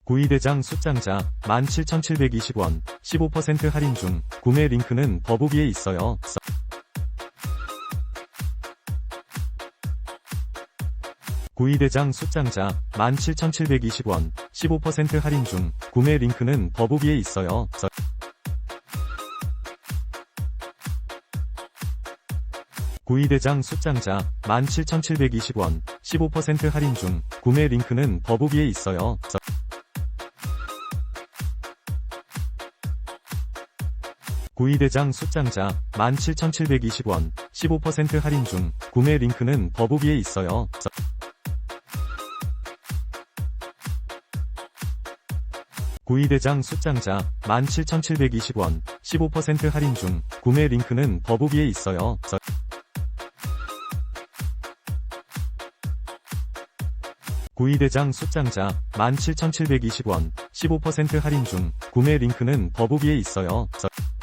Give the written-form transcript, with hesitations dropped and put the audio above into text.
구이대장 숫장자 17,720원 15% 할인 중 구매 링크는 더보기에 있어요. 구이대장 숫장자 17,720원 15% 할인 중 구매 링크는 더보기에 있어요. 구이대장 숫장자 17,720원 15% 할인 중 구매 링크는 더보기에 있어요. 구이대장 숫장자 17,720원 15% 할인 중 구매 링크는 더보기에 있어요. 구이대장 숫장자 17,720원 15% 할인 중 구매 링크는 더보기에 있어요. 구이대장 숫장자 17,720원 15% 할인 중 구매 링크는 더보기에 있어요. 구이대장 숫장자 17,720원 15% 할인 중 구매 링크는 더보기에 있어요. 구이대장 숫장자 17,720원 15% 할인 중 구매 링크는 더보기에 있어요. 구이대장 숫장자 17,720원 15% 할인 중 구매 링크는 더보기에 있어요. 구이대장 숫장자 17,720원 15% 할인 중 구매 링크는 더보기에 있어요. 구이대장 숫장자 17,720원 15% 할인 중 구매 링크는 더보기에 있어요. 구이대장 숫장자 17,720원 15% 할인 중 구매 링크는 더보기에 있어요.